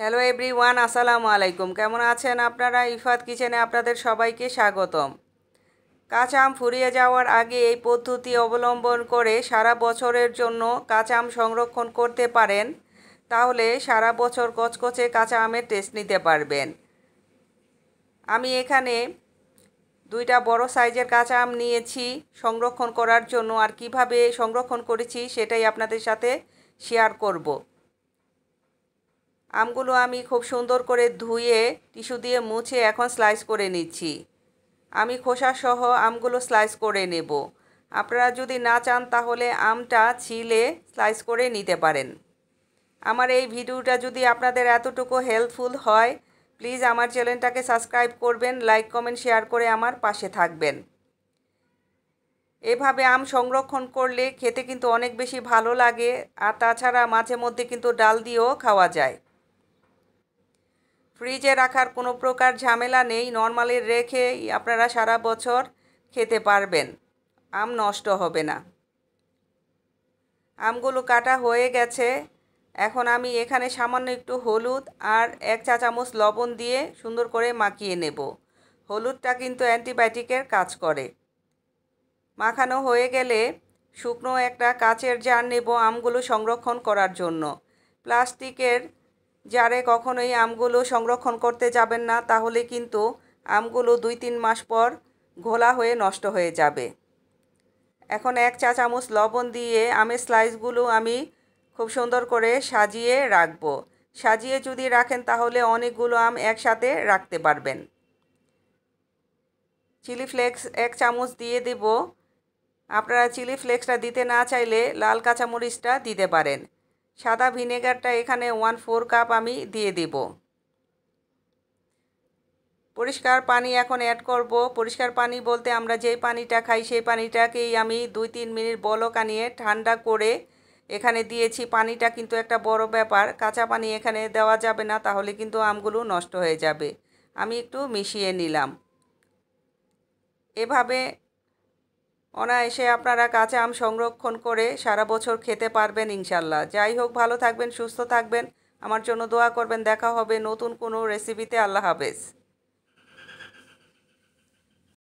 Hello everyone, আসসালামু আলাইকুম। কেমন আছেন আপনারা? ইফাত কিচেনে আপনাদের সবাইকে স্বাগতম। কাঁচা আম ফুরিয়ে যাওয়ার আগে এই পদ্ধতি অবলম্বন করে সারা বছরের জন্য কাঁচা আম সংরক্ষণ করতে পারেন। তাহলে সারা বছর কচকচে কাঁচা আমের টেস্ট নিতে পারবেন। আমি এখানে দুইটা বড় সাইজের কাঁচা আম নিয়েছি সংরক্ষণ করার জন্য, আর কিভাবে সংরক্ষণ করেছি সেটাই আপনাদের সাথে শেয়ার করব। আমগুলো আমি খুব সুন্দর করে ধুয়ে টিস্যু দিয়ে মুছে এখন স্লাইস করে নিচ্ছি। আমি খোসা সহ আমগুলো স্লাইস করে নেব। আপনারা যদি না চান তাহলে আমটা ছিলে স্লাইস করে নিতে পারেন। আমার এই ভিডিওটা যদি আপনাদের এতটুকু হেল্পফুল হয়, প্লিজ আমার চ্যানেলটাকে সাবস্ক্রাইব করবেন, লাইক কমেন্ট শেয়ার করে আমার পাশে থাকবেন। এভাবে আম সংরক্ষণ করলে খেতে কিন্তু অনেক বেশি ভালো লাগে, আর তাছাড়া মাঝে মধ্যে কিন্তু ডাল দিয়েও খাওয়া যায়। ফ্রিজে রাখার কোনো প্রকার ঝামেলা নেই, নরমালি রেখে আপনারা সারা বছর খেতে পারবেন, আম নষ্ট হবে না। আমগুলো কাটা হয়ে গেছে। এখন আমি এখানে সামান্য একটু হলুদ আর 1 চা চামচ লবণ দিয়ে সুন্দর করে মাখিয়ে নেব। হলুদটা কিন্তু অ্যান্টিবায়োটিকের কাজ করে। মাখানো হয়ে গেলে শুকনো একটা কাচের জার নেব আমগুলো সংরক্ষণ করার জন্য। প্লাস্টিকের জারে কখনোই আমগুলো সংরক্ষণ করতে যাবেন না, তাহলে কিন্তু আমগুলো 2-3 মাস পর ঘোলা হয়ে নষ্ট হয়ে যাবে। এখন 1 চা চামচ লবণ দিয়ে আমের স্লাইসগুলো আমি খুব সুন্দর করে সাজিয়ে রাখব। সাজিয়ে যদি রাখেন তাহলে অনেকগুলো আম একসাথে রাখতে পারবেন। চিলি ফ্লেক্স 1 চামচ দিয়ে দেব। আপনারা চিলি ফ্লেক্সটা দিতে না চাইলে লাল কাঁচামরিচটা দিতে পারেন। সাদা ভিনেগারটা এখানে 1/4 কাপ আমি দিয়ে দেব। পরিষ্কার পানি এখন অ্যাড করব। পরিষ্কার পানি বলতে আমরা যেই পানিটা খাই সেই পানিটাকেই আমি 2-3 মিনিট বলক আনিয়ে ঠান্ডা করে এখানে দিয়েছি। পানিটা কিন্তু একটা বড় ব্যাপার, কাঁচা পানি এখানে দেওয়া যাবে না, তাহলে কিন্তু আমগুলো নষ্ট হয়ে যাবে। আমি একটু মিশিয়ে নিলাম। এভাবে অনায়াসে আপনারা কাঁচা আম সংরক্ষণ করে সারা বছর খেতে পারবেন ইনশাল্লাহ। যাই হোক, ভালো থাকবেন, সুস্থ থাকবেন, আমার জন্য দোয়া করবেন। দেখা হবে নতুন কোনো রেসিপিতে। আল্লাহ হাফেজ।